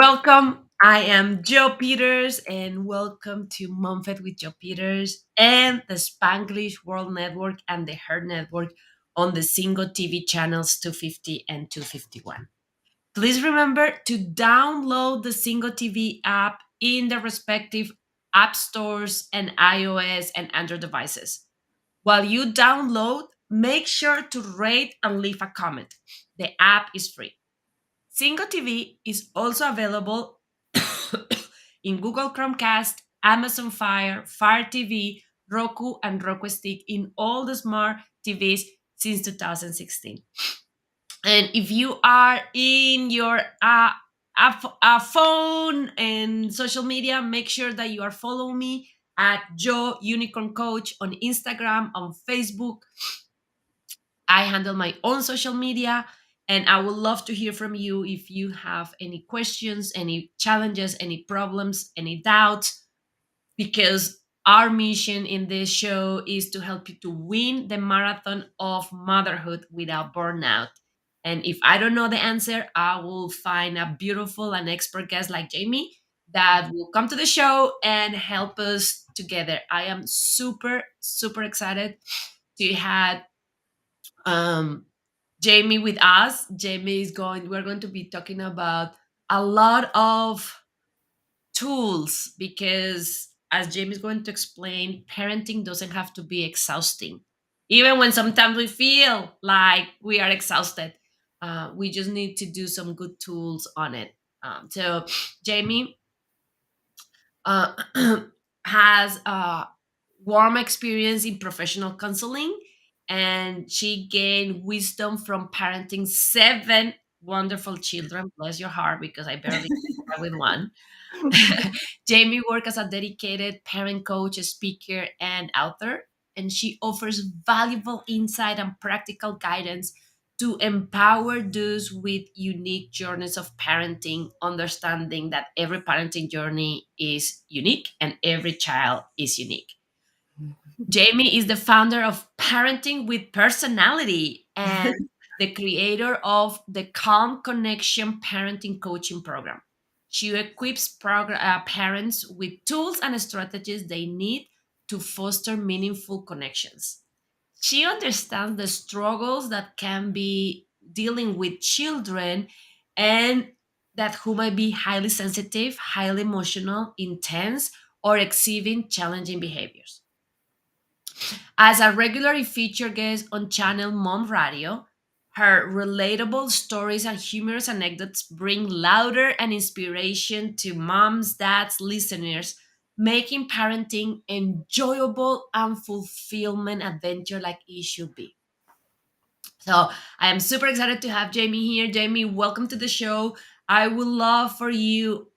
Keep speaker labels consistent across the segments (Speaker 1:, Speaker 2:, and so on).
Speaker 1: Welcome. I am Joe Peters, and welcome to MomFit with Joe Peters and the Spanglish World Network and the Herd Network on the single TV channels 250 and 251. Please remember to download the single TV app in the respective app stores and iOS and Android devices. While you download, make sure to rate and leave a comment. The app is free. Single TV is also available in Google Chromecast, Amazon Fire, Fire TV, Roku, and Roku Stick in all the smart TVs since 2016. And if you are in your phone and social media, make sure that you are following me at Joe Unicorn Coach on Instagram, on Facebook. I handle my own social media, and I would love to hear from you if you have any questions, any challenges, any problems, any doubts, because our mission in this show is to help you to win the marathon of motherhood without burnout. And if I don't know the answer, I will find a beautiful and expert guest like Jamie that will come to the show and help us together. I am super, super excited to have um, Jamie with us. We're going to be talking about a lot of tools because, as Jamie is going to explain, parenting doesn't have to be exhausting. Even when sometimes we feel like we are exhausted, we just need to do some good tools on it. So, Jamie uh, has warm experience in professional counseling, and she gained wisdom from parenting seven wonderful children. Bless your heart, because I barely start with one. Jamie works as a dedicated parent coach, speaker, and author, and she offers valuable insight and practical guidance to empower those with unique journeys of parenting, understanding that every parenting journey is unique and every child is unique. Jamie is the founder of Parenting with Personality and the creator of the Calm Connection Parenting Coaching Program. She equips parents with tools and strategies they need to foster meaningful connections. She understands the struggles that can be dealing with children and that who might be highly sensitive, highly emotional, intense, or exhibiting challenging behaviors. As a regular featured guest on Channel Mom Radio, her relatable stories and humorous anecdotes bring laughter and inspiration to moms, dads, listeners, making parenting enjoyable and fulfillment adventure like it should be. So I am super excited to have Jamie here. Jamie, welcome to the show. I would love for you,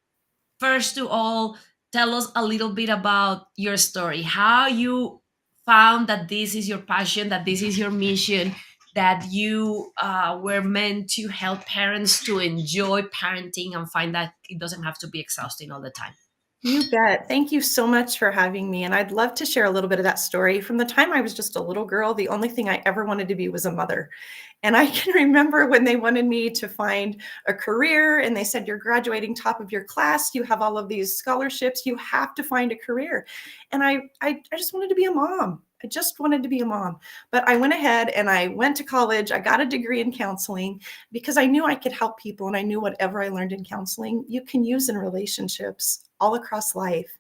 Speaker 1: first of all, tell us a little bit about your story, how you found that this is your passion, that this is your mission, that you were meant to help parents to enjoy parenting and find that it doesn't have to be exhausting all the time.
Speaker 2: You bet. Thank you so much for having me. And I'd love to share a little bit of that story. From the time I was just a little girl, the only thing I ever wanted to be was a mother. And I can remember when they wanted me to find a career and they said, you're graduating top of your class, you have all of these scholarships, you have to find a career. And I just wanted to be a mom. I just wanted to be a mom. But I went ahead and I went to college. I got a degree in counseling because I knew I could help people. And I knew whatever I learned in counseling, you can use in relationships all across life.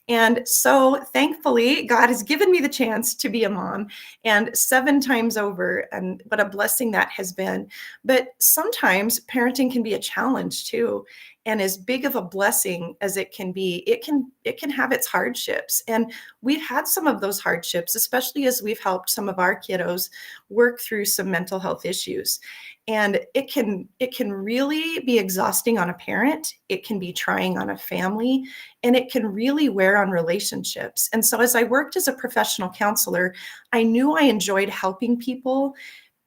Speaker 2: And so thankfully, God has given me the chance to be a mom, and seven times over, and what a blessing that has been. But sometimes parenting can be a challenge too. And as big of a blessing as it can be, it can have its hardships. And we've had some of those hardships, especially as we've helped some of our kiddos work through some mental health issues. And it can really be exhausting on a parent. It can be trying on a family, and it can really wear on relationships. And so as I worked as a professional counselor, I knew I enjoyed helping people,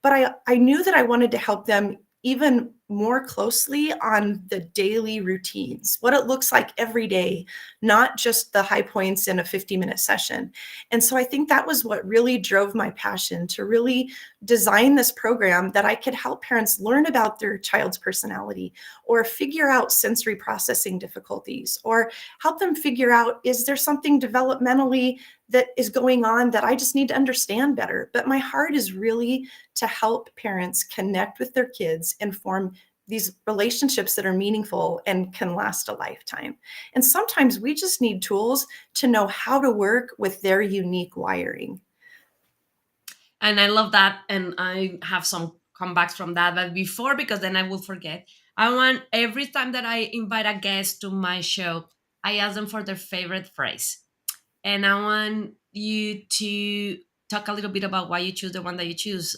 Speaker 2: but I knew that I wanted to help them even more closely on the daily routines, what it looks like every day, not just the high points in a 50-minute session. And so I think that was what really drove my passion to really design this program that I could help parents learn about their child's personality or figure out sensory processing difficulties or help them figure out, is there something developmentally that is going on that I just need to understand better? But my heart is really to help parents connect with their kids and form these relationships that are meaningful and can last a lifetime. And sometimes we just need tools to know how to work with their unique wiring.
Speaker 1: And I love that. And I have some comebacks from that. But before, because then I will forget, I want every time that I invite a guest to my show, I ask them for their favorite phrase. And I want you to talk a little bit about why you choose the one that you choose.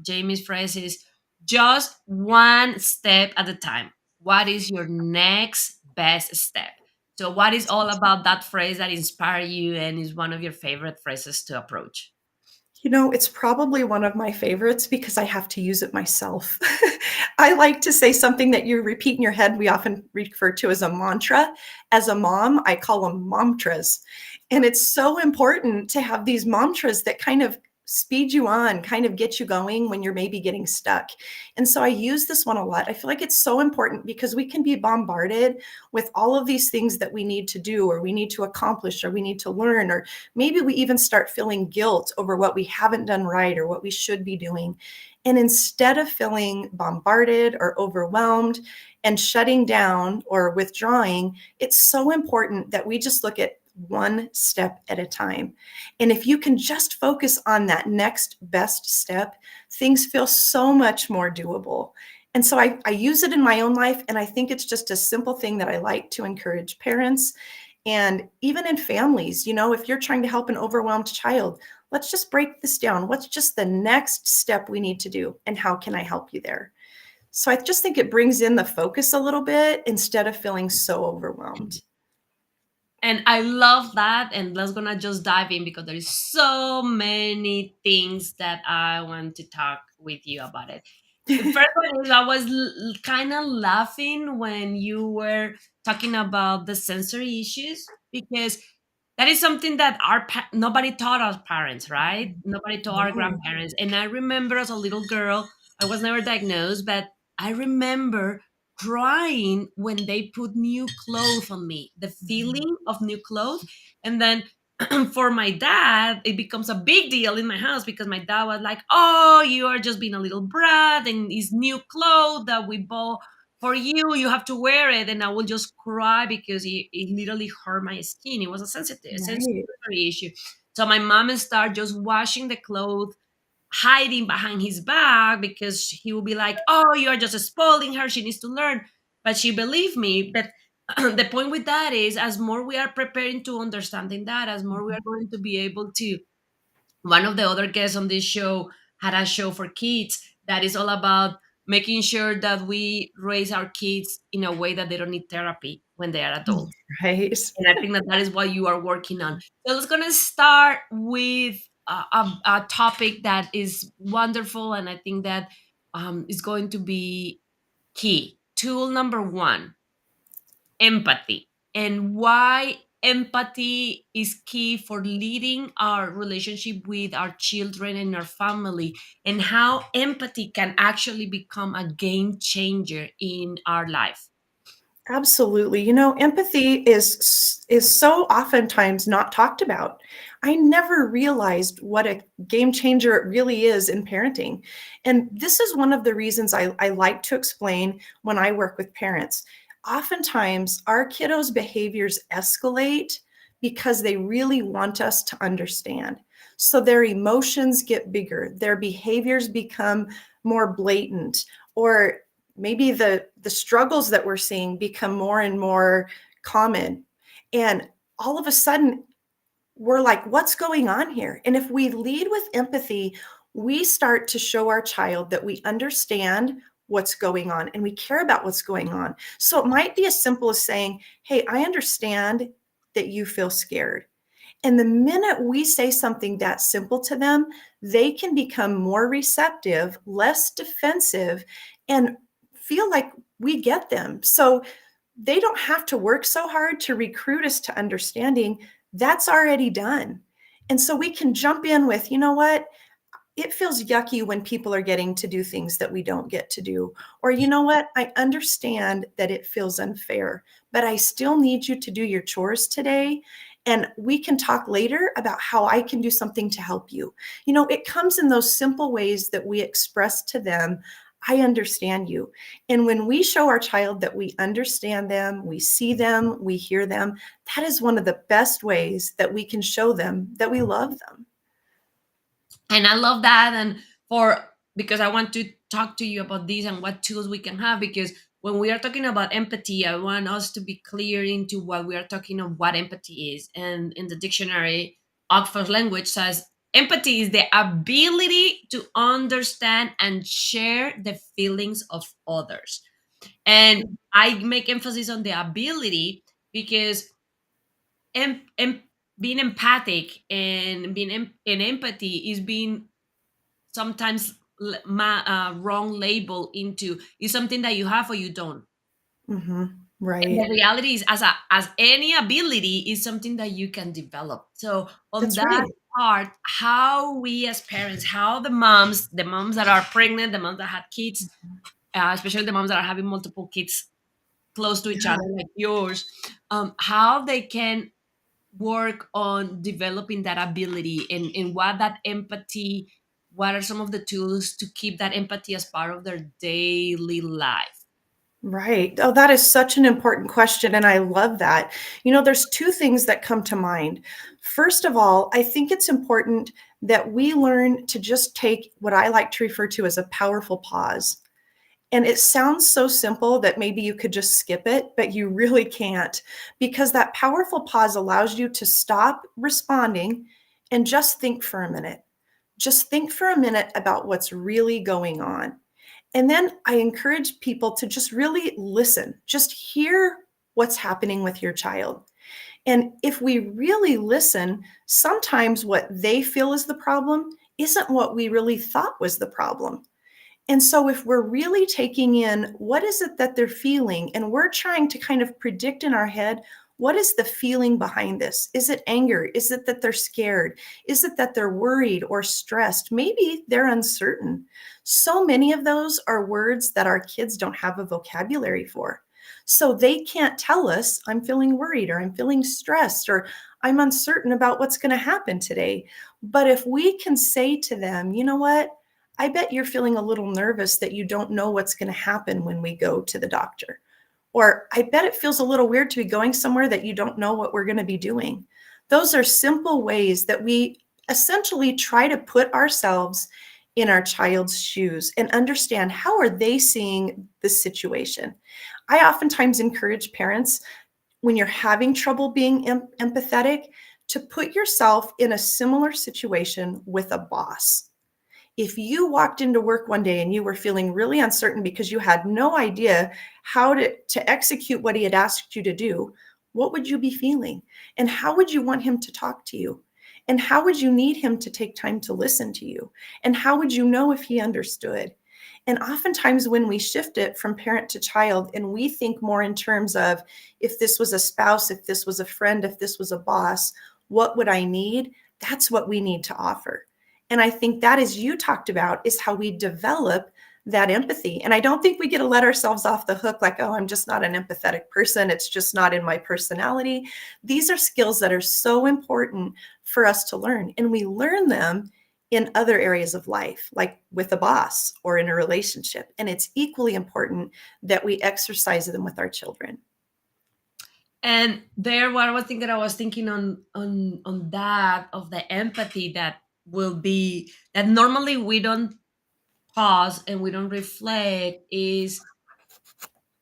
Speaker 1: Jamie's phrase is just one step at a time. What is your next best step? So, what is all about that phrase that inspire you and is one of your favorite phrases to approach?
Speaker 2: You know, it's probably one of my favorites because I have to use it myself. I like to say something that you repeat in your head. We often refer to as a mantra. As a mom, I call them momtras. And it's so important to have these mantras that kind of speed you on, kind of get you going when you're maybe getting stuck. And so I use this one a lot. I feel like it's so important because we can be bombarded with all of these things that we need to do, or we need to accomplish, or we need to learn, or maybe we even start feeling guilt over what we haven't done right or what we should be doing. And instead of feeling bombarded or overwhelmed and shutting down or withdrawing, it's so important that we just look at one step at a time. And if you can just focus on that next best step, things feel so much more doable. And so I use it in my own life. And I think it's just a simple thing that I like to encourage parents. And even in families, you know, if you're trying to help an overwhelmed child, let's just break this down. What's just the next step we need to do? And how can I help you there? So I just think it brings in the focus a little bit instead of feeling so overwhelmed.
Speaker 1: And I love that. And let's gonna just dive in because there is so many things that I want to talk with you about it. The first one is I was kind of laughing when you were talking about the sensory issues because that is something that nobody taught our parents, right? Nobody taught our
Speaker 2: No.
Speaker 1: grandparents. And I remember as a little girl, I was never diagnosed, but I remember crying when they put new clothes on me, the feeling of new clothes. And then for my dad, it becomes a big deal in my house because my dad was like, "Oh, you are just being a little brat, and these new clothes that we bought for you, you have to wear it." And I will just cry because it literally hurt my skin. It was a
Speaker 2: Right.
Speaker 1: sensory issue. So my mom started just washing the clothes, hiding behind his back because he will be like, "Oh, you are just spoiling her. She needs to learn." But she believed me. But the point with that is, as more we are preparing to understanding that, as more we are going to be able to. One of the other guests on this show had a show for kids that is all about making sure that we raise our kids in a way that they don't need therapy when they are adults.
Speaker 2: Right.
Speaker 1: And I think that that is what you are working on. So let's gonna start with a topic that is wonderful, and I think that is going to be key. Tool number one: empathy, and why empathy is key for leading our relationship with our children and our family, and how empathy can actually become a game changer in our life.
Speaker 2: Absolutely. You know, empathy is so oftentimes not talked about. I never realized what a game changer it really is in parenting. And this is one of the reasons I like to explain when I work with parents. Oftentimes, our kiddos' behaviors escalate because they really want us to understand. So their emotions get bigger, their behaviors become more blatant, or maybe the struggles that we're seeing become more and more common, and all of a sudden we're like, what's going on here? And if we lead with empathy, we start to show our child that we understand what's going on and we care about what's going on. So it might be as simple as saying, hey, I understand that you feel scared. And the minute we say something that simple to them, they can become more receptive, less defensive, and feel like we get them. So they don't have to work so hard to recruit us to understanding. That's already done. And so we can jump in with, you know what? It feels yucky when people are getting to do things that we don't get to do. Or, you know what? I understand that it feels unfair, but I still need you to do your chores today. And we can talk later about how I can do something to help you. You know, it comes in those simple ways that we express to them, I understand you. And when we show our child that we understand them, we see them, we hear them, that is one of the best ways that we can show them that we love them.
Speaker 1: And I love that. And for because I want to talk to you about this and what tools we can have, because when we are talking about empathy, I want us to be clear into what we are talking of, what empathy is. And in the dictionary, Oxford language says empathy is the ability to understand and share the feelings of others. And I make emphasis on the ability because em- em- being empathic and in empathy is being sometimes wrong label into is something that you have or you don't. And
Speaker 2: Right.
Speaker 1: the reality is, as any ability is something that you can develop. So on
Speaker 2: That's
Speaker 1: that
Speaker 2: right.
Speaker 1: part, how we as parents, how the moms that are pregnant, the moms that had kids, especially the moms that are having multiple kids close to each
Speaker 2: Yeah.
Speaker 1: other like yours, how they can work on developing that ability, and what that empathy, what are some of the tools to keep that empathy as part of their daily life.
Speaker 2: Right. Oh, that is such an important question. And I love that. You know, there's two things that come to mind. First of all, I think it's important that we learn to just take what I like to refer to as a powerful pause. And it sounds so simple that maybe you could just skip it, but you really can't, because that powerful pause allows you to stop responding and just think for a minute. Just think for a minute about what's really going on. And then I encourage people to just really listen, just hear what's happening with your child. And if we really listen, sometimes what they feel is the problem isn't what we really thought was the problem. And so, if we're really taking in what is it that they're feeling, and we're trying to kind of predict in our head, what is the feeling behind this? Is it anger? Is it that they're scared? Is it that they're worried or stressed? Maybe they're uncertain. So many of those are words that our kids don't have a vocabulary for. So they can't tell us, I'm feeling worried, or I'm feeling stressed, or I'm uncertain about what's going to happen today. But if we can say to them, you know what? I bet you're feeling a little nervous that you don't know what's going to happen when we go to the doctor. Or I bet it feels a little weird to be going somewhere that you don't know what we're going to be doing. Those are simple ways that we essentially try to put ourselves in our child's shoes and understand how are they seeing this situation. I oftentimes encourage parents, when you're having trouble being empathetic, to put yourself in a similar situation with a boss. If you walked into work one day and you were feeling really uncertain because you had no idea how to execute what he had asked you to do, what would you be feeling? And how would you want him to talk to you? And how would you need him to take time to listen to you? And how would you know if he understood? And oftentimes, when we shift it from parent to child and we think more in terms of, if this was a spouse, if this was a friend, if this was a boss, what would I need? That's what we need to offer. And I think that, as you talked about, is how we develop that empathy. And I don't think we get to let ourselves off the hook like, oh, I'm just not an empathetic person. It's just not in my personality. These are skills that are so important for us to learn. And we learn them in other areas of life, like with a boss or in a relationship. And it's equally important that we exercise them with our children.
Speaker 1: And there, what I was thinking, I was thinking on that of the empathy that will be that normally we don't pause and we don't reflect is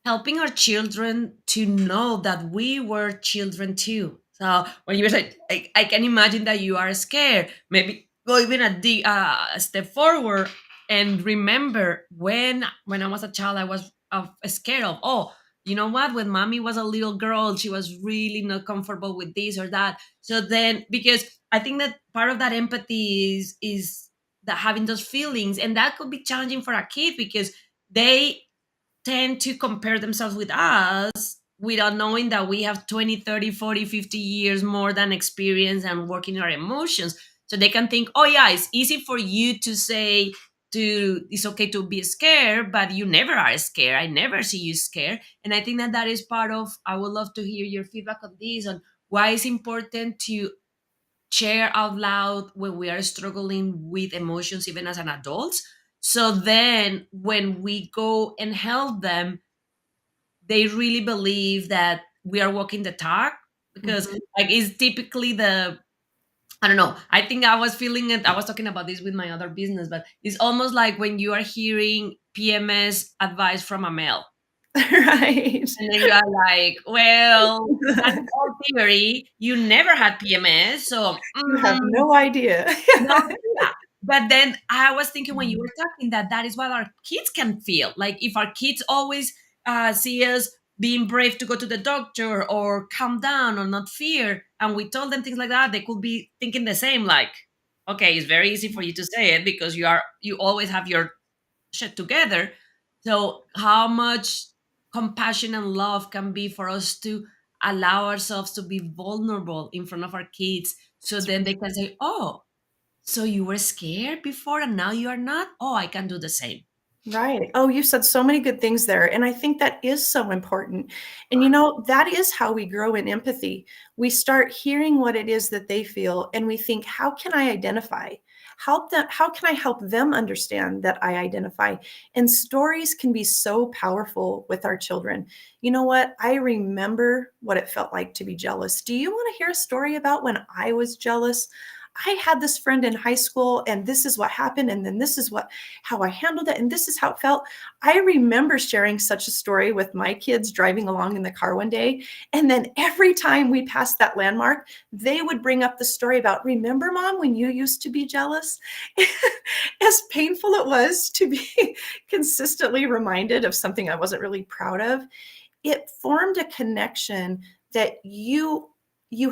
Speaker 1: helping our children to know that we were children too. So when you said, I can imagine that you are scared, maybe go even a step forward and remember when I was a child, I was scared of, oh, you know what? When mommy was a little girl, she was really not comfortable with this or that. So then, because I think that part of that empathy is that having those feelings, and that could be challenging for a kid because they tend to compare themselves with us without knowing that we have 20, 30, 40, 50 years more than experience and working our emotions. So they can think, oh yeah, it's easy for you to say to it's okay to be scared, but you never are scared. I never see you scared. And I think that that is part of, I would love to hear your feedback on this, on why it's important to share out loud when we are struggling with emotions even as an adult, so then when we go and help them, they really believe that we are walking the talk. Because
Speaker 2: Mhm.
Speaker 1: like it's typically the, I don't know, I think I was feeling it, I was talking about this with my other business, but it's almost like when you are hearing PMS advice from a male,
Speaker 2: Right.
Speaker 1: and then you are like, well, that's all theory, you never had PMS, so
Speaker 2: You have no idea.
Speaker 1: no idea. But then I was thinking when you
Speaker 2: Mm.
Speaker 1: were talking that that is what our kids can feel. Like if our kids always see us being brave to go to the doctor or calm down or not fear, and we told them things like that, they could be thinking the same. Like, okay, it's very easy for you to say it because you always have your shit together. So how much compassion and love can be for us to allow ourselves to be vulnerable in front of our kids, so
Speaker 2: That's
Speaker 1: then they can say, oh, so you were scared before and now you are not? Oh, I can do the same.
Speaker 2: right. Oh, you said so many good things there, and I think that is so important. And, that is how we grow in empathy. We start hearing what it is that they feel, and we think, "How can I identify? How can I help them understand that I identify?" And stories can be so powerful with our children. You know what? I remember what it felt like to be jealous. Do you wanna hear a story about when I was jealous? I had this friend in high school, and this is what happened, and then this is what how I handled it, and this is how it felt. I remember sharing such a story with my kids driving along in the car one day, and then every time we passed that landmark, they would bring up the story about, "Remember, Mom, when you used to be jealous?" As painful it was to be consistently reminded of something I wasn't really proud of, it formed a connection that you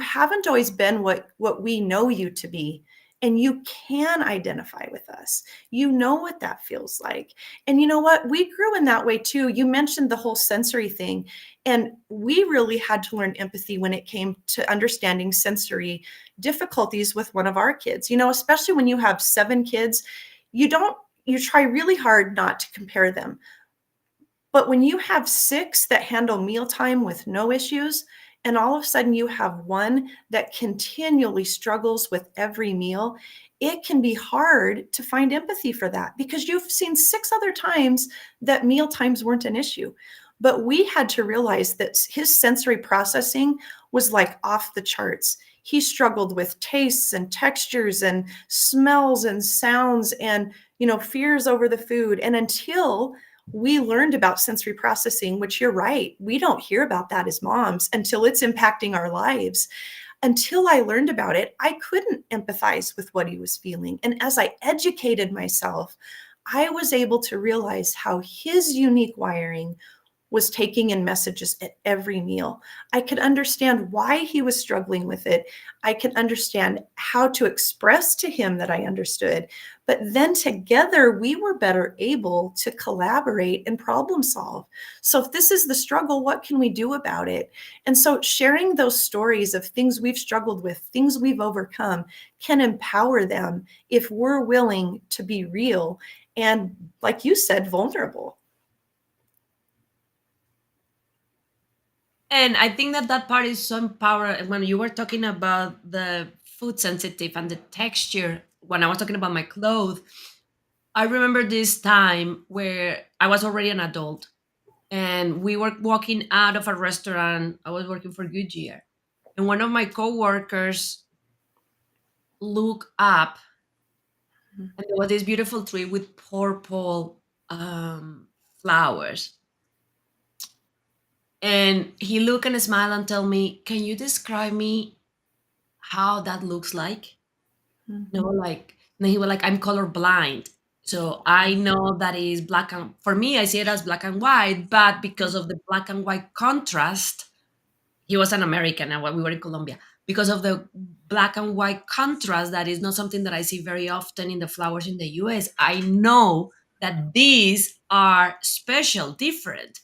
Speaker 2: haven't always been what we know you to be, and you can identify with us. You know what that feels like. And you know what? We grew in that way too. You mentioned the whole sensory thing, and we really had to learn empathy when it came to understanding sensory difficulties with one of our kids. Especially when you have 7 kids, you don't you try really hard not to compare them, but when you have 6 that handle mealtime with no issues, and all of a sudden you have 1 that continually struggles with every meal, it can be hard to find empathy for that because you've seen 6 other times that meal times weren't an issue. But we had to realize that his sensory processing was like off the charts. He struggled with tastes and textures and smells and sounds and, fears over the food. And until we learned about sensory processing, which you're right, we don't hear about that as moms until it's impacting our lives. Until I learned about it, I couldn't empathize with what he was feeling. And as I educated myself, I was able to realize how his unique wiring was taking in messages at every meal. I could understand why he was struggling with it. I could understand how to express to him that I understood. But then together, we were better able to collaborate and problem solve. So, if this is the struggle, what can we do about it? And so, sharing those stories of things we've struggled with, things we've overcome, can empower them if we're willing to be real and, like you said, vulnerable.
Speaker 1: And I think that that part is so empowering. When you were talking about the food sensitive and the texture, when I was talking about my clothes, I remember this time where I was already an adult and we were walking out of a restaurant. I was working for Goodyear. And one of my coworkers looked up and there was this beautiful tree with purple flowers. And he looked and smiled and tell me, "Can you describe me how that looks like?" No,
Speaker 2: Mhm.
Speaker 1: like, and he was like, "I'm color blind. So I know that is black and for me, I see it as black and white, but because of the black and white contrast, he was an American and we were in Colombia. Because of the black and white contrast, that is not something that I see very often in the flowers in the US. I know that these are special, different.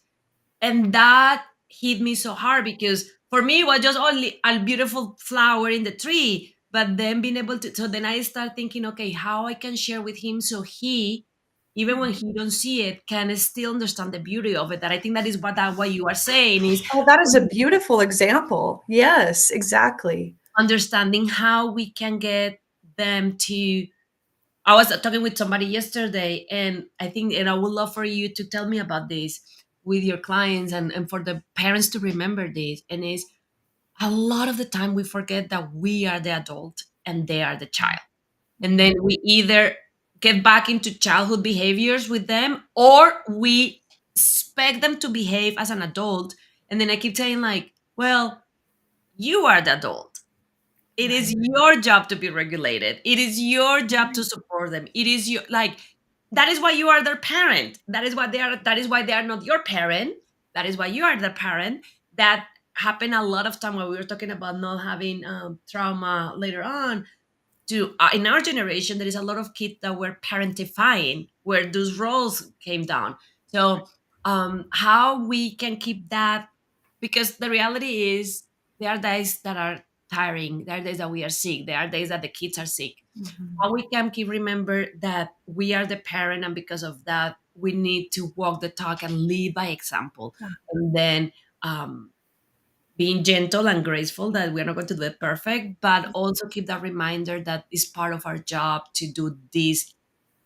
Speaker 1: And that hit me so hard because for me it was just only a beautiful flower in the tree. But then being able to, so then I start thinking, okay, how I can share with him so he, even when he don't see it, can still understand the beauty of it. That I think that is what you are saying is
Speaker 2: Oh, that is a beautiful example. Yes, exactly.
Speaker 1: understanding how we can get them to. I was talking with somebody yesterday, and I think, and I would love for you to tell me about this with your clients, and for the parents to remember this. And is a lot of the time we forget that we are the adult and they are the child. And then we either get back into childhood behaviors with them, or we expect them to behave as an adult. And then I keep saying, like, well, you are the adult. It is
Speaker 2: Right.
Speaker 1: your job to be regulated. It is your job to support them. It is your, like, that is why you are their parent. That is why they are not your parent. That is why you are the parent. That happened a lot of time when we were talking about not having trauma later on. To In our generation, there is a lot of kids that were parentifying, where those roles came down. So how we can keep that, because the reality is there are days that are tiring, there are days that we are sick, there are days that the kids are sick.
Speaker 2: Mhm.
Speaker 1: How we can keep remember that we are the parent, and because of that we need to walk the talk and lead by example.
Speaker 2: Yeah.
Speaker 1: And then being gentle and graceful, that we're not going to do it perfect, but also keep that reminder that it's part of our job to do this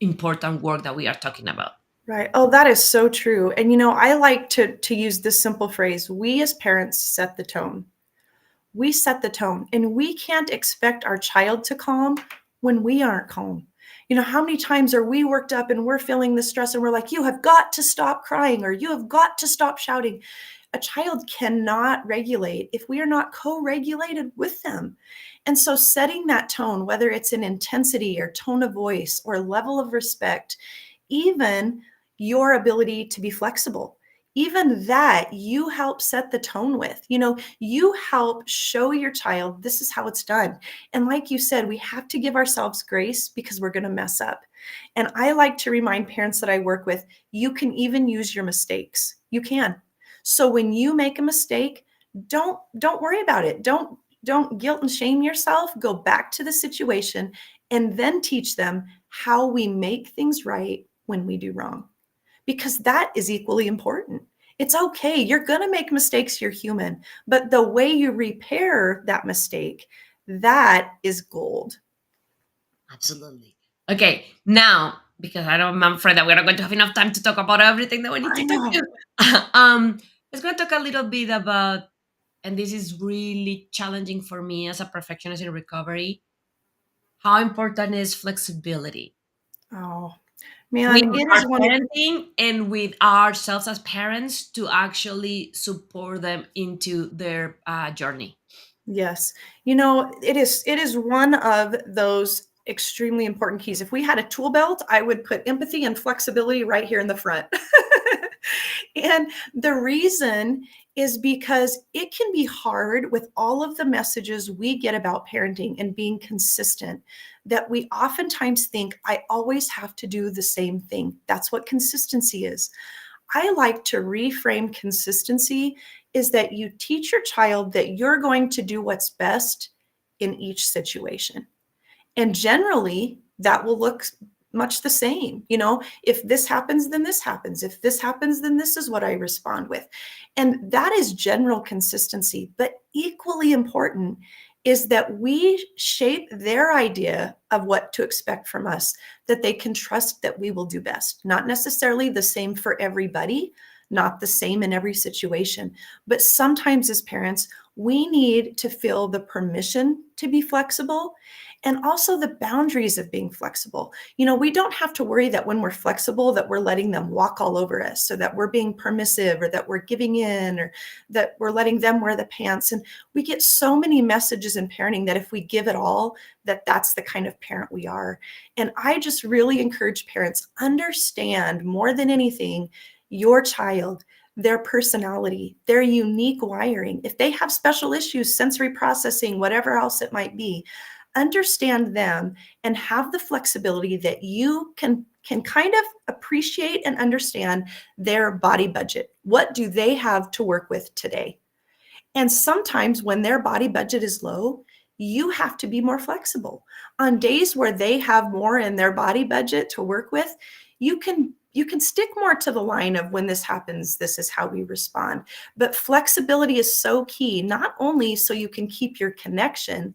Speaker 1: important work that we are talking about.
Speaker 2: Right. Oh, that is so true. And I like to use this simple phrase: we as parents set the tone. We set the tone, and we can't expect our child to calm when we aren't calm. How many times are we worked up and we're feeling the stress and we're like, you have got to stop crying, or you have got to stop shouting. A child cannot regulate if we are not co-regulated with them. And so setting that tone, whether it's in intensity or tone of voice or level of respect, even your ability to be flexible, even that you help set the tone with. You help show your child this is how it's done. And like you said, we have to give ourselves grace because we're going to mess up. And I like to remind parents that I work with, you can even use your mistakes. You can. So when you make a mistake, don't worry about it. Don't guilt and shame yourself. Go back to the situation and then teach them how we make things right when we do wrong, because that is equally important. It's okay. You're going to make mistakes. You're human. But the way you repair that mistake, that is gold.
Speaker 1: Absolutely. Okay, now, because I'm afraid that we're not going to have enough time to talk about everything that we need
Speaker 2: I
Speaker 1: to talk
Speaker 2: know.
Speaker 1: to. Let's go talk a little bit about, and this is really challenging for me as a perfectionist in recovery, how important is flexibility
Speaker 2: Oh,
Speaker 1: with
Speaker 2: man, it
Speaker 1: our
Speaker 2: is one of
Speaker 1: parenting and with ourselves as parents to actually support them into their journey.
Speaker 2: Yes. It is one of those extremely important keys. If we had a tool belt, I would put empathy and flexibility right here in the front. And the reason is because it can be hard with all of the messages we get about parenting and being consistent, that we oftentimes think I always have to do the same thing. That's what consistency is. I like to reframe consistency is that you teach your child that you're going to do what's best in each situation. And generally, that will look much the same. If this happens, then this happens. If this happens, then this is what I respond with. And that is general consistency. But equally important is that we shape their idea of what to expect from us, that they can trust that we will do best. Not necessarily the same for everybody, not the same in every situation. But sometimes as parents, we need to feel the permission to be flexible and also the boundaries of being flexible. We don't have to worry that when we're flexible that we're letting them walk all over us, so that we're being permissive or that we're giving in or that we're letting them wear the pants. And we get so many messages in parenting that if we give it all, that's the kind of parent we are. And I just really encourage parents, understand more than anything your child, their personality, their unique wiring. If they have special issues, sensory processing, whatever else it might be, understand them and have the flexibility that you can can kind of appreciate and understand their body budget. What do they have to work with today? And sometimes when their body budget is low, you have to be more flexible. On days where they have more in their body budget to work with, you can stick more to the line of when this happens, this is how we respond. But flexibility is so key, not only so you can keep your connection,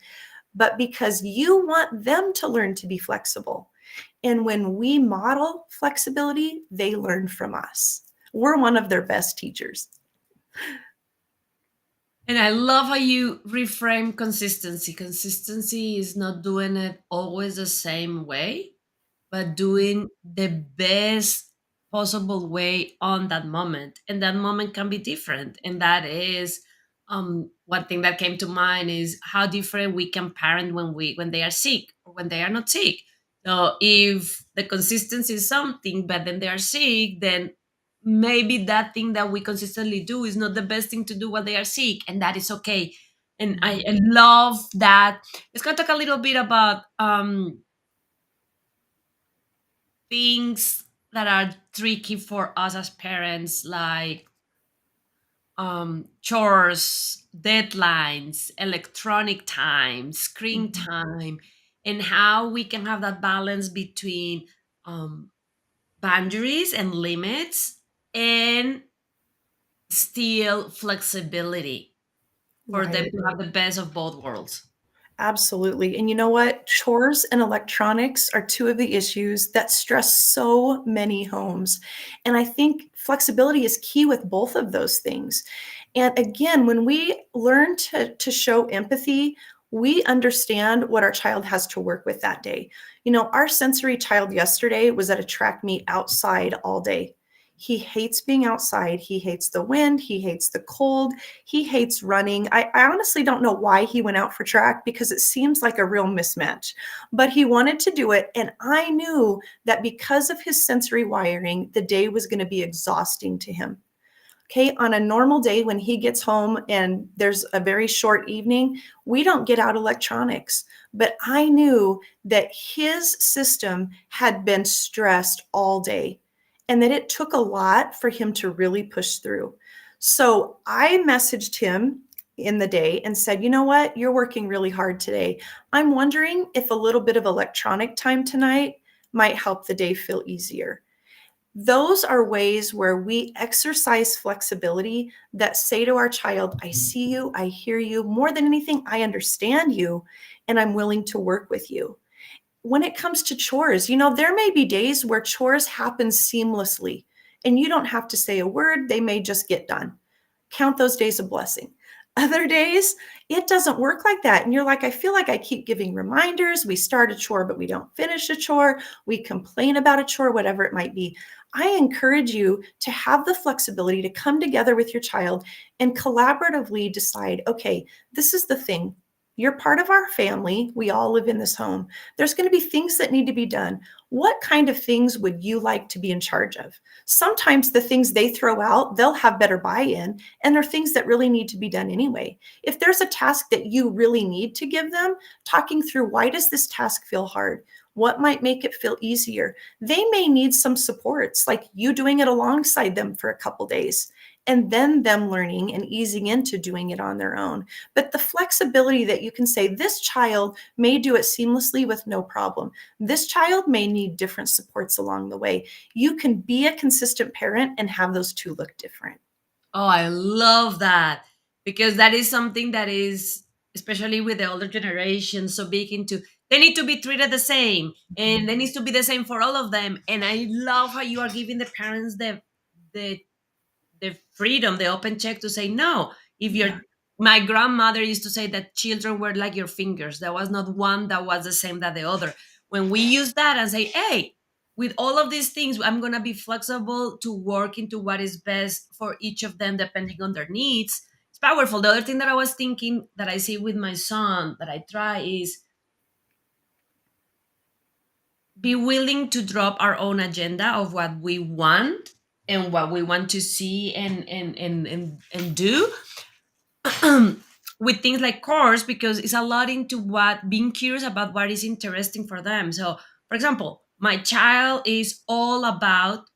Speaker 2: but because you want them to learn to be flexible. And when we model flexibility, they learn from us. We're one of their best teachers.
Speaker 1: And I love how you reframe consistency. Consistency is not doing it always the same way, but doing the best possible way on that moment. And that moment can be different. And that is one thing that came to mind is how different we can parent when they are sick or when they are not sick. So if the consistency is something, but then they are sick, then maybe that thing that we consistently do is not the best thing to do while they are sick, and that is okay. And I love that. Let's go talk a little bit about things that are tricky for us as parents, like chores, deadlines, electronic time, screen
Speaker 2: Mhm.
Speaker 1: time, and how we can have that balance between um, boundaries and limits and still flexibility for them
Speaker 2: Right.
Speaker 1: to have the best of both worlds.
Speaker 2: Absolutely. And you know what? Chores and electronics are two of the issues that stress so many homes. And I think flexibility is key with both of those things. And again, when we learn to show empathy, we understand what our child has to work with that day. You know, our sensory child yesterday was at a track meet outside all day. He hates being outside. He hates the wind. He hates the cold. He hates running. I honestly don't know why he went out for track because it seems like a real mismatch, but he wanted to do it. And I knew that because of his sensory wiring, the day was going to be exhausting to him. Okay, on a normal day when he gets home and there's a very short evening, we don't get out electronics. But I knew that his system had been stressed all day and that it took a lot for him to really push through. So I messaged him in the day and said, you know what, you're working really hard today. I'm wondering if a little bit of electronic time tonight might help the day feel easier. Those are ways where we exercise flexibility that say to our child, I see you, I hear you. More than anything, I understand you, and I'm willing to work with you. When it comes to chores, there may be days where chores happen seamlessly and you don't have to say a word, they may just get done. Count those days a blessing. Other days, it doesn't work like that. And you're like, I feel like I keep giving reminders. We start a chore, but we don't finish a chore. We complain about a chore, whatever it might be. I encourage you to have the flexibility to come together with your child and collaboratively decide, okay, this is the thing. You're part of our family. We all live in this home. There's going to be things that need to be done. What kind of things would you like to be in charge of? Sometimes the things they throw out, they'll have better buy-in, and they're things that really need to be done anyway. If there's a task that you really need to give them, talking through why does this task feel hard? What might make it feel easier? They may need some supports, like you doing it alongside them for a couple days, and then them learning and easing into doing it on their own. But the flexibility that you can say, this child may do it seamlessly with no problem. This child may need different supports along the way. You can be a consistent parent and have those two look different.
Speaker 1: Oh, I love that, because that is something that is, especially with the older generation, so big into they need to be treated the same and they needs to be the same for all of them. And I love how you are giving the parents the the freedom, the open check to say no. If you're
Speaker 2: Yeah.
Speaker 1: My grandmother used to say that children were like your fingers. There was not one that was the same that the other. When we use that and say, hey, with all of these things, I'm gonna be flexible to work into what is best for each of them depending on their needs. It's powerful. The other thing that I was thinking that I see with my son that I try is be willing to drop our own agenda of what we want and what we want to see and do with things like course, because it's a lot into what being curious about what is interesting for them. So for example, My child is all about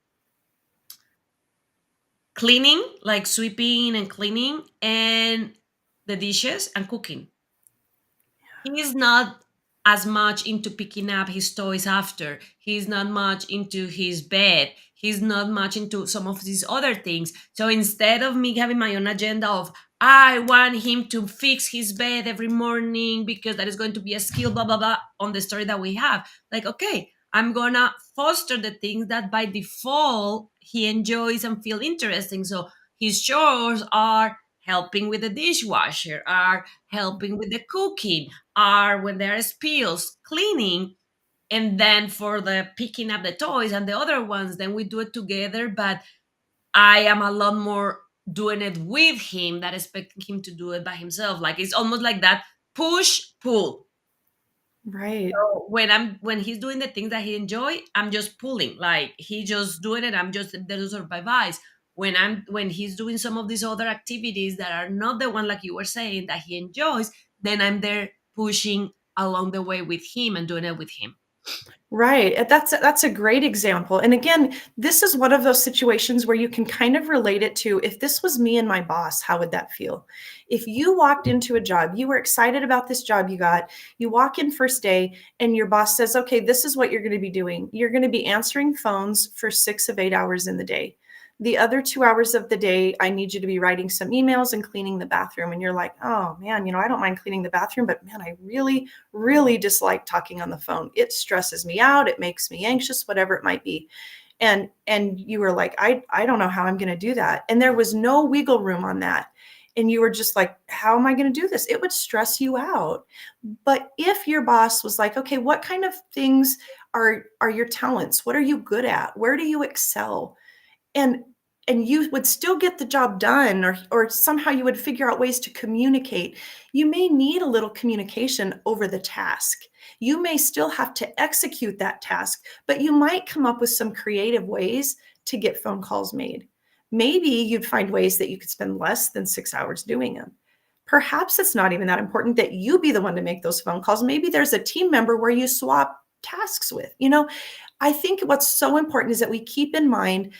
Speaker 1: cleaning, like sweeping and cleaning, and the dishes and cooking. He's not as much into picking up his toys after. He's not much into his bed. He's not much into some of these other things. So instead of me having my own agenda of I want him to fix his bed every morning because that is going to be a skill, blah blah blah, on the story that we have. Like, okay, I'm gonna foster the things that by default he enjoys and feel interesting. So his chores are helping with the dishwasher, are helping with the cooking, are when there are spills, cleaning. And then for the picking up the toys and the other ones, then we do it together. But I am a lot more doing it with him than expecting him to do it by himself. Like it's almost like that push pull.
Speaker 2: Right.
Speaker 1: So when he's doing the things that he enjoy, I'm just pulling. Like he just doing it. I'm just there to supervise. When he's doing some of these other activities that are not the one like you were saying that he enjoys, then I'm there pushing along the way with him and doing it with him.
Speaker 2: Right. That's a great example. And again, this is one of those situations where you can kind of relate it to if this was me and my boss, how would that feel? If you walked into a job, you were excited about this job you got, you walk in first day and your boss says, "Okay, this is what you're going to be doing. You're going to be answering phones for 6 of 8 hours in the day. The other 2 hours of the day, I need you to be writing some emails and cleaning the bathroom." And you're like, "Oh man, I don't mind cleaning the bathroom, but man, I really dislike talking on the phone. It stresses me out, it makes me anxious, whatever it might be." And you were like, I don't know how I'm going to do that. And there was no wiggle room on that. And you were just like, how am I going to do this? It would stress you out. But if your boss was like, okay, what kind of things are your talents? What are you good at? Where do you excel? and and you would still get the job done, or somehow you would figure out ways to communicate. You may need a little communication over the task. You may still have to execute that task, but you might come up with some creative ways to get phone calls made. Maybe you'd find ways that you could spend less than 6 hours doing them. Perhaps it's not even that important that you be the one to make those phone calls. Maybe there's a team member where you swap tasks with. I think what's so important is that we keep in mind,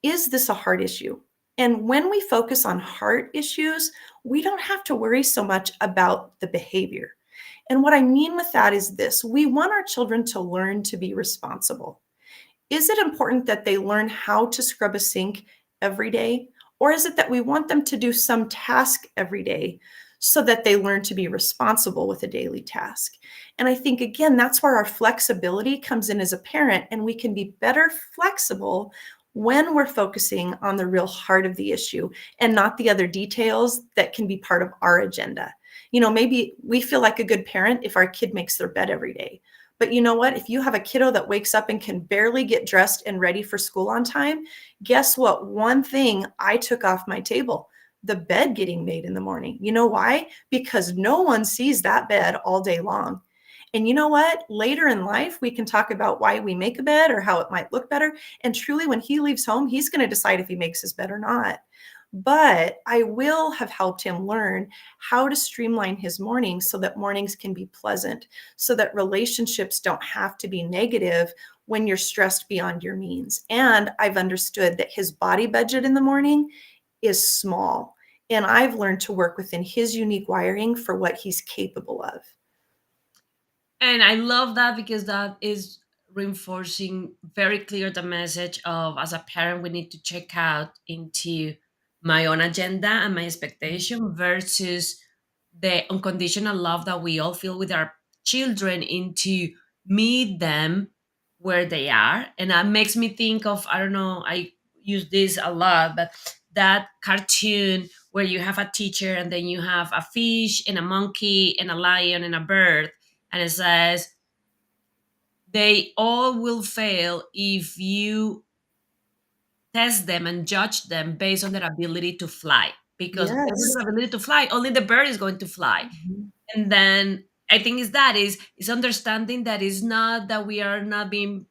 Speaker 2: is this a heart issue? And when we focus on heart issues, we don't have to worry so much about the behavior. And what I mean with that is this: we want our children to learn to be responsible. Is it important that they learn how to scrub a sink every day? Or is it that we want them to do some task every day so that they learn to be responsible with a daily task? And I think, again, that's where our flexibility comes in as a parent, and we can be better flexible when we're focusing on the real heart of the issue and not the other details that can be part of our agenda. Maybe we feel like a good parent if our kid makes their bed every day. But you know what? If you have a kiddo that wakes up and can barely get dressed and ready for school on time, guess what? One thing I took off my table: the bed getting made in the morning. You know why? Because no one sees that bed all day long. And you know what? Later in life, we can talk about why we make a bed or how it might look better. And truly, when he leaves home, he's going to decide if he makes his bed or not. But I will have helped him learn how to streamline his mornings so that mornings can be pleasant, so that relationships don't have to be negative when you're stressed beyond your means. And I've understood that his body budget in the morning is small. And I've learned to work within his unique wiring for what he's capable of.
Speaker 1: And I love that because that is reinforcing very clear the message of as a parent we need to check out into my own agenda and my expectation versus the unconditional love that we all feel with our children, into meet them where they are. And that makes me think of, I don't know, I use this a lot, but that cartoon where you have a teacher and then you have a fish and a monkey and a lion and a bird, and it says they all will fail if you test them and judge them based on their ability to fly, because based on
Speaker 2: Yes.
Speaker 1: their ability to fly only the bird is going to fly.
Speaker 2: Mhm.
Speaker 1: And then I think is that is understanding that is not that we are not being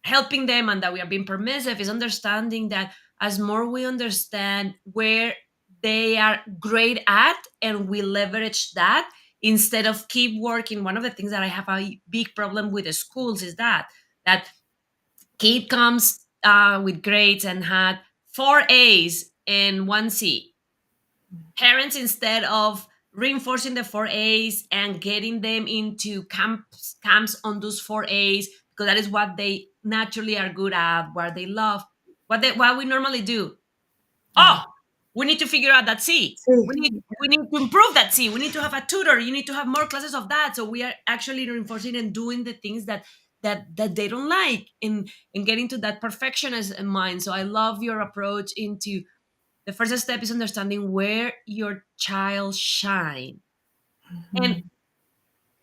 Speaker 1: helping them and that we are being permissive. Is understanding that as more we understand where they are great at and we leverage that, instead of keep working. One of the things that I have a big problem with the schools is that kid comes with grades and had 4 A's and 1 C. Parents, instead of reinforcing the 4 A's and getting them into camps on those 4 A's, because that is what they naturally are good at, what they love, what we normally do.
Speaker 2: Yeah.
Speaker 1: Oh, we need to figure out that C.
Speaker 2: See,
Speaker 1: We need to improve that C. We need to have a tutor. You need to have more classes of that. So we are actually reinforcing and doing the things that they don't like, and getting to that perfectionist mind. So I love your approach into the first step is understanding where your child shine. And
Speaker 2: mhm,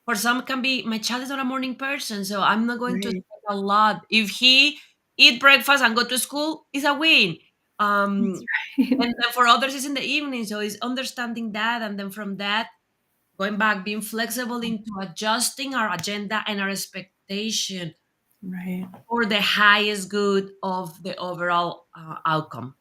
Speaker 1: for some can be, my child is not a morning person, so I'm not going to
Speaker 2: right.
Speaker 1: expect a lot. If he eat breakfast and go to school, it's a win.
Speaker 2: That's
Speaker 1: Um,
Speaker 2: right.
Speaker 1: and then for others, it's in the evening. So it's understanding that, and then from that, going back, being flexible into adjusting our agenda and our expectation
Speaker 2: Right.
Speaker 1: for the highest good of the overall outcome.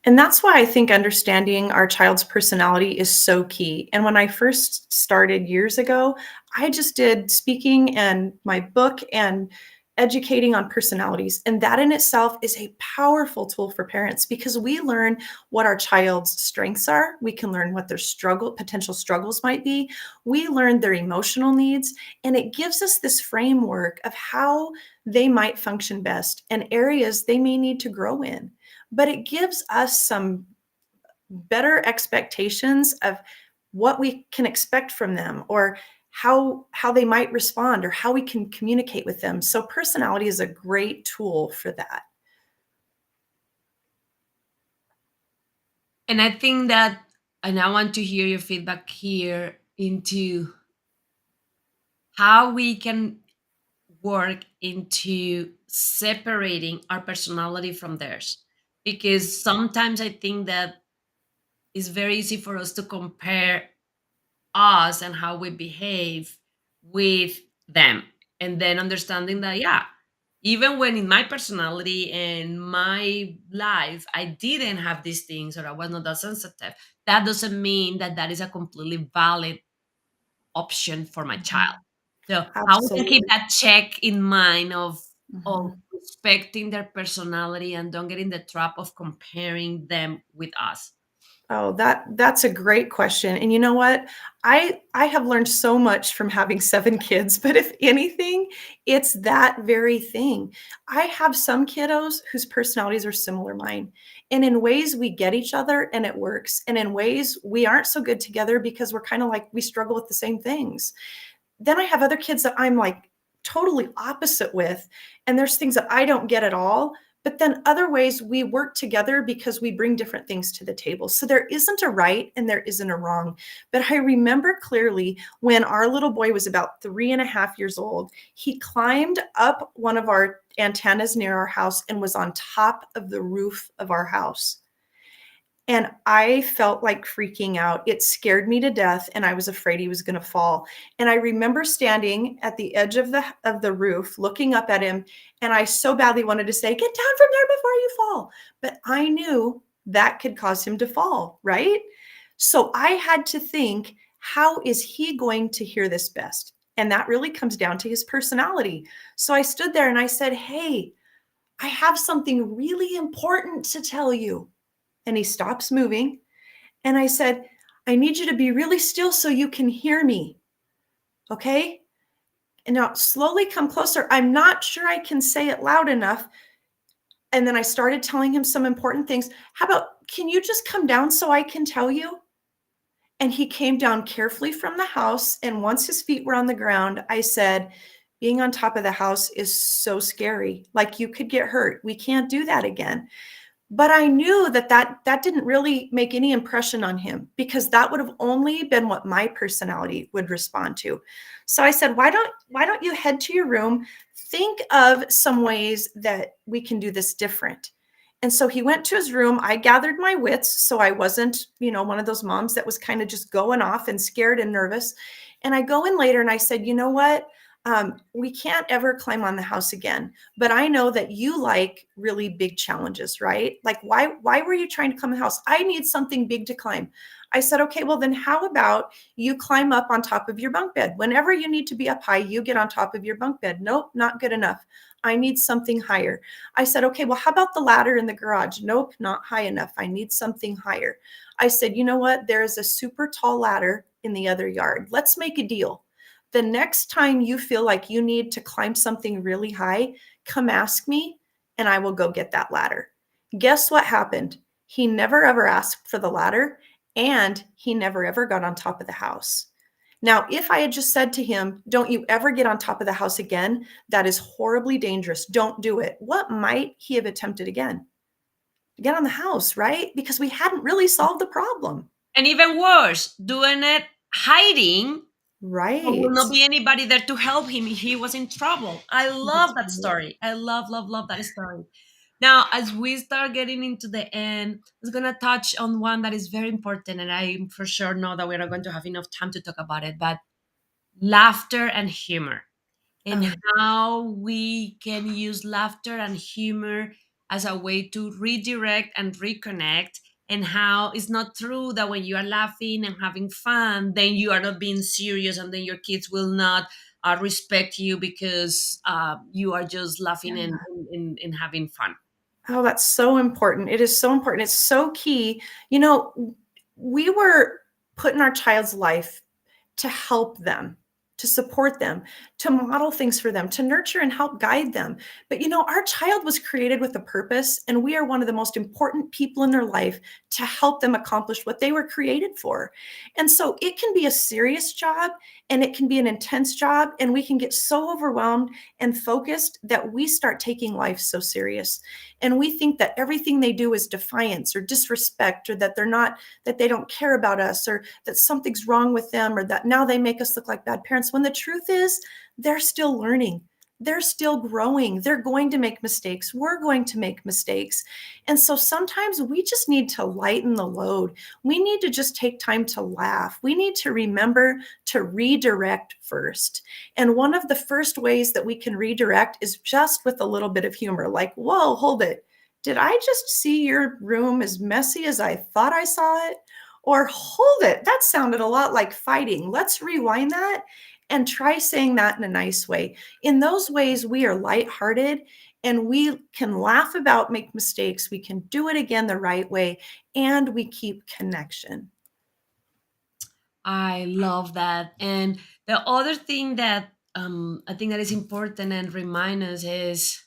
Speaker 2: And that's why I think understanding our child's personality is so key. And when I first started years ago, I just did speaking and my book and educating on personalities. And that in itself is a powerful tool for parents because we learn what our child's strengths are. We can learn what their potential struggles might be. We learn their emotional needs. And it gives us this framework of how they might function best and areas they may need to grow in, but it gives us some better expectations of what we can expect from them or how they might respond or how we can communicate with them. So personality is a great tool for that.
Speaker 1: And I think that, and I want to hear your feedback here into how we can work into separating our personality from theirs. Because sometimes I think that it's very easy for us to compare us and how we behave with them. And then understanding that, yeah, even when in my personality and my life, I didn't have these things or I was not that sensitive, that doesn't mean that that is a completely valid option for my child.
Speaker 2: Mhm.
Speaker 1: So how we can keep
Speaker 2: Absolutely.
Speaker 1: that check in mind of
Speaker 2: Mhm.
Speaker 1: respecting their personality and don't get in the trap of comparing them with us.
Speaker 2: Oh, that's a great question. And you know what? I have learned so much from having 7 kids, but if anything, it's that very thing. I have some kiddos whose personalities are similar mine. And in ways we get each other and it works. And in ways we aren't so good together because we're kind of like we struggle with the same things. Then I have other kids that I'm like totally opposite with, and there's things that I don't get at all. But then other ways we work together because we bring different things to the table. So there isn't a right and there isn't a wrong. But I remember clearly when our little boy was about 3.5 years old, he climbed up one of our antennas near our house and was on top of the roof of our house. And I felt like freaking out. It scared me to death, and I was afraid he was gonna fall. And I remember standing at the edge of the roof, looking up at him, and I so badly wanted to say, "Get down from there before you fall." But I knew that could cause him to fall, right? So I had to think, how is he going to hear this best? And that really comes down to his personality. So I stood there and I said, "Hey, I have something really important to tell you." And he stops moving. And I said, "I need you to be really still so you can hear me. Okay? And now slowly come closer. I'm not sure I can say it loud enough." And then I started telling him some important things. "How about, can you just come down so I can tell you?" And he came down carefully from the house. And once his feet were on the ground, I said, "Being on top of the house is so scary. Like you could get hurt. We can't do that again." But I knew that didn't really make any impression on him because that would have only been what my personality would respond to. So I said, "Why don't you head to your room, think of some ways that we can do this different." And so he went to his room. I gathered my wits so I wasn't, one of those moms that was kind of just going off and scared and nervous. And I go in later and I said, "You know what? We can't ever climb on the house again. But I know that you like really big challenges, right? Like why were you trying to climb the house? I need something big to climb." I said, okay, well, then how about you climb up on top of your bunk bed? Whenever you need to be up high, you get on top of your bunk bed. Nope, not good enough. I need something higher. I said, okay, well, how about the ladder in the garage? Nope, not high enough. I need something higher. I said, you know what? There is a super tall ladder in the other yard. Let's make a deal. The next time you feel like you need to climb something really high, come ask me and I will go get that ladder. Guess what happened? He never ever asked for the ladder and he never ever got on top of the house. Now, if I had just said to him, don't you ever get on top of the house again, that is horribly dangerous. Don't do it. What might he have attempted again? Get on the house, right? Because we hadn't really solved the problem.
Speaker 1: And even worse, doing it hiding. There will
Speaker 2: Right.
Speaker 1: not be anybody there to help him if he was in trouble. I love
Speaker 2: That's
Speaker 1: that
Speaker 2: right.
Speaker 1: story. I love that story. Now, as we start getting into the end, I was going to touch on one that is very important, and I for sure know that we're not going to have enough time to talk about it, but laughter and humor, and
Speaker 2: Oh,
Speaker 1: how we can use laughter and humor as a way to redirect and reconnect, and how it's not true that when you are laughing and having fun then you are not being serious, and then your kids will not respect you because you are just laughing
Speaker 2: yeah.
Speaker 1: and having fun.
Speaker 2: Oh, that's so important. It is so important. It's so key. You know, we were put in our child's life to help them, to support them, to model things for them, to nurture and help guide them. But you know, our child was created with a purpose, and we are one of the most important people in their life to help them accomplish what they were created for. And so it can be a serious job and it can be an intense job, and we can get so overwhelmed and focused that we start taking life so serious. And we think that everything they do is defiance or disrespect, or that they're not, that they don't care about us, or that something's wrong with them, or that now they make us look like bad parents, when the truth is they're still learning, they're still growing, they're going to make mistakes, we're going to make mistakes. And so sometimes we just need to lighten the load. We need to just take time to laugh. We need to remember to redirect first. And one of the first ways that we can redirect is just with a little bit of humor, like, whoa, hold it, did I just see your room as messy as I thought I saw it? Or hold it, that sounded a lot like fighting. Let's rewind that and try saying that in a nice way. In those ways, we are lighthearted and we can laugh about make mistakes. We can do it again the right way, and we keep connection.
Speaker 1: I love that. And the other thing that I think that is important and remind us is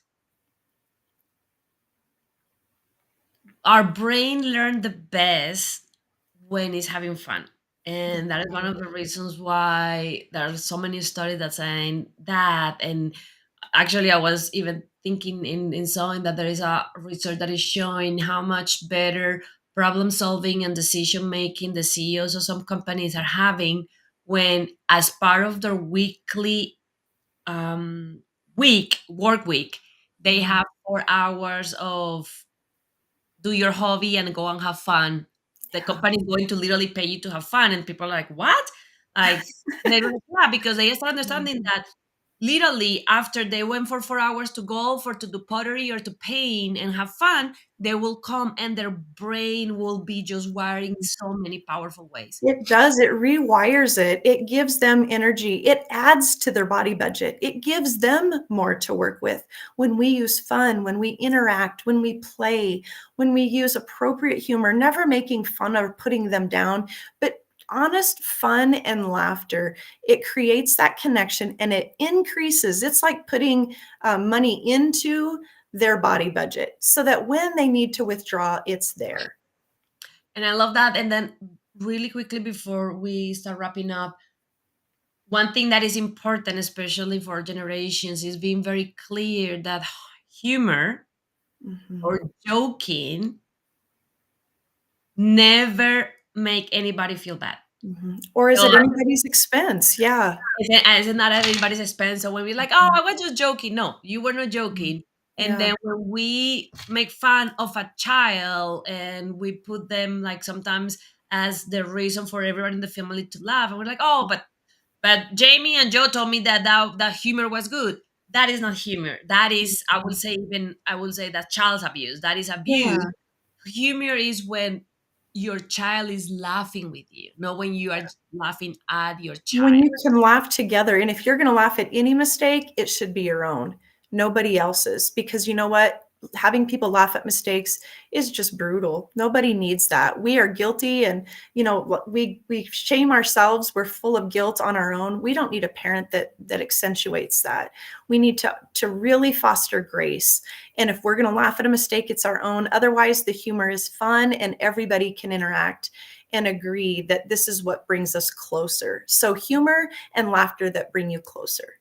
Speaker 1: our brain learned the best when it's having fun. And that is one of the reasons why there are so many studies that saying that. And actually, I was even thinking in showing that there is a research that is showing how much better problem solving and decision making the CEOs of some companies are having when, as part of their weekly work week, they
Speaker 2: Mhm.
Speaker 1: have 4 hours of do your hobby and go and have fun. The
Speaker 2: Yeah.
Speaker 1: company is going to literally pay you to have fun, and people are like, "What?" Like, and they don't, yeah, because they start understanding
Speaker 2: Mhm.
Speaker 1: that literally after they went for 4 hours to golf or to do pottery or to paint and have fun, they will come and their brain will be just wiring in so many powerful ways.
Speaker 2: It does, it rewires it. It gives them energy. It adds to their body budget. It gives them more to work with. When we use fun, when we interact, when we play, when we use appropriate humor, never making fun or putting them down, but honest fun and laughter, it creates that connection and it increases. It's like putting money into their body budget so that when they need to withdraw, it's there.
Speaker 1: And I love that. And then, really quickly before we start wrapping up, one thing that is important, especially for generations, is being very clear that humor
Speaker 2: Mhm.
Speaker 1: or joking never make anybody feel bad.
Speaker 2: Mhm. Or is
Speaker 1: So
Speaker 2: it anybody's expense? Yeah.
Speaker 1: it's not at anybody's expense. So when we're like, "Oh,
Speaker 2: Mhm.
Speaker 1: I was just joking," no, you were not
Speaker 2: Mhm.
Speaker 1: joking. And
Speaker 2: Yeah.
Speaker 1: then when we make fun of a child and we put them like sometimes as the reason for everyone in the family to laugh, and we're like, "Oh, but Jamie and Joe told me that that humor was good." That is not humor. That is, I will
Speaker 2: Mhm.
Speaker 1: say, even I will say that child's abuse. That is abuse.
Speaker 2: Yeah.
Speaker 1: Humor is when your child is laughing with you, not when you are laughing at your
Speaker 2: When
Speaker 1: child.
Speaker 2: you can laugh together, and if you're gonna laugh at any mistake, it should be your own, nobody else's, because you know what? Having people laugh at mistakes is just brutal. Nobody needs that. We are guilty, and, we shame ourselves. We're full of guilt on our own. We don't need a parent that accentuates that. We need to really foster grace, and if we're gonna laugh at a mistake, it's our own. Otherwise, the humor is fun, and everybody can interact and agree that this is what brings us closer. So humor and laughter that bring you closer.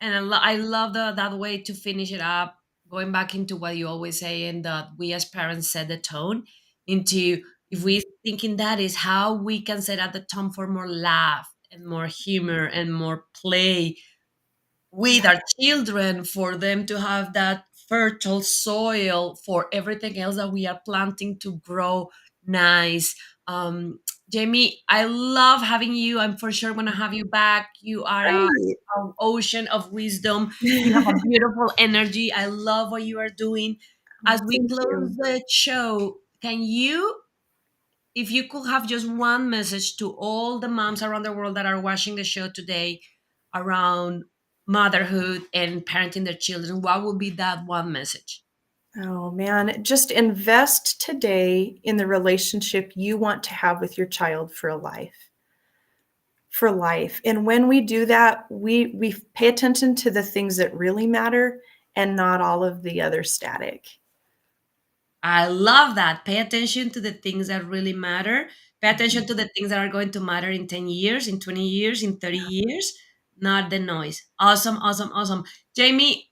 Speaker 1: And I love that way to finish it up, going back into what you always say, and that we as parents set the tone into, if we thinking that is how we can set up the tone for more laugh and more humor and more play with
Speaker 2: Yeah.
Speaker 1: our children, for them to have that fertile soil for everything else that we are planting to grow nice. Jamie, I love having you. I'm for sure going to have you back. You are
Speaker 2: Great.
Speaker 1: an ocean of wisdom. You have a beautiful energy. I love what you are doing.
Speaker 2: Oh,
Speaker 1: As we
Speaker 2: thank
Speaker 1: close
Speaker 2: you.
Speaker 1: the show, can you, if you could have just one message to all the moms around the world that are watching the show today around motherhood and parenting their children, what would be that one message?
Speaker 2: Oh man, just invest today in the relationship you want to have with your child for a life. For life. And when we do that, we pay attention to the things that really matter and not all of the other static.
Speaker 1: I love that. Pay attention to the things that really matter. Pay attention to the things that are going to matter in 10 years, in 20 years, in 30 years, not the noise. Awesome, awesome, awesome. Jamie,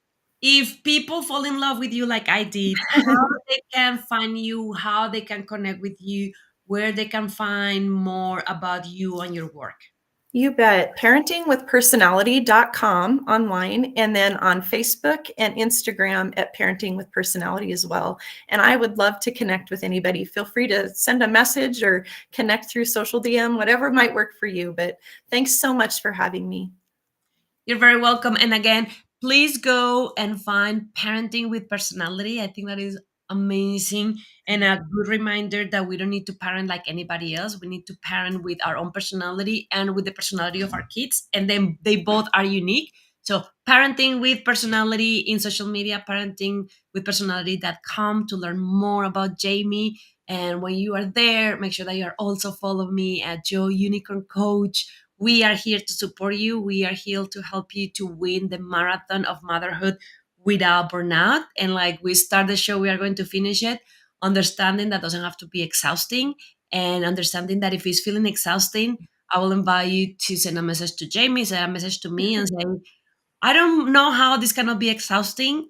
Speaker 1: if people fall in love with you like I did, how they can find you, how they can connect with you, where they can find more about you and your work.
Speaker 2: You bet. Parentingwithpersonality.com online, and then on Facebook and Instagram at Parenting with Personality as well. And I would love to connect with anybody. Feel free to send a message or connect through social DM, whatever might work for you. But thanks so much for having me.
Speaker 1: You're very welcome. And again, please go and find Parenting with Personality. I think that is amazing and a good reminder that we don't need to parent like anybody else. We need to parent with our own personality and with the personality of our kids. And then they both are unique. So, Parenting with Personality in social media, parenting with personality.com to learn more about Jamie. And when you are there, make sure that you are also follow me at Joe Unicorn Coach. We are here to support you. We are here to help you to win the marathon of motherhood without burnout. And like we start the show, we are going to finish it. Understanding that doesn't have to be exhausting, and understanding that if it's feeling exhausting, I will invite you to send a message to Jamie, send a message to me, and say, I don't know how this cannot be exhausting,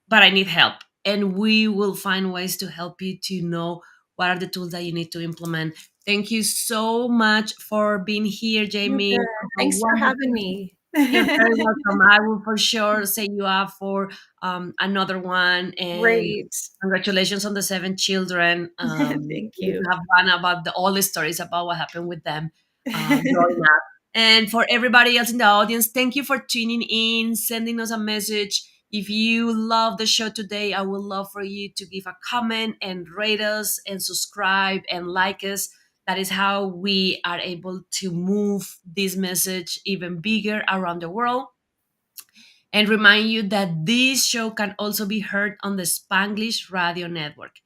Speaker 1: but I need help. And we will find ways to help you to know what are the tools that you need to implement. Thank you so much for being here,
Speaker 2: You
Speaker 1: Jamie.
Speaker 2: bet.
Speaker 1: Have a
Speaker 2: Thanks for
Speaker 1: wonderful.
Speaker 2: having me.
Speaker 1: You're very welcome. I will for sure say you up for another one. And
Speaker 2: Great.
Speaker 1: congratulations on the 7 children.
Speaker 2: Thank
Speaker 1: You
Speaker 2: you.
Speaker 1: have fun about all the stories about what happened with them growing up. And for everybody else in the audience, thank you for tuning in, sending us a message. If you love the show today, I would love for you to give a comment and rate us and subscribe and like us. That is how we are able to move this message even bigger around the world. And remind you that this show can also be heard on the Spanglish Radio Network.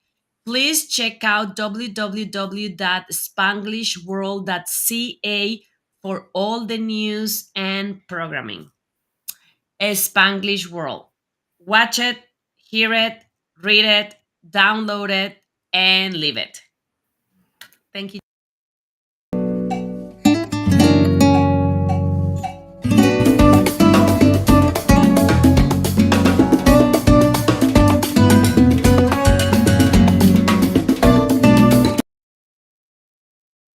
Speaker 1: Please check out www.spanglishworld.ca for all the news and programming. A Spanglish World. Watch it, hear it, read it, download it, and live it. Thank you.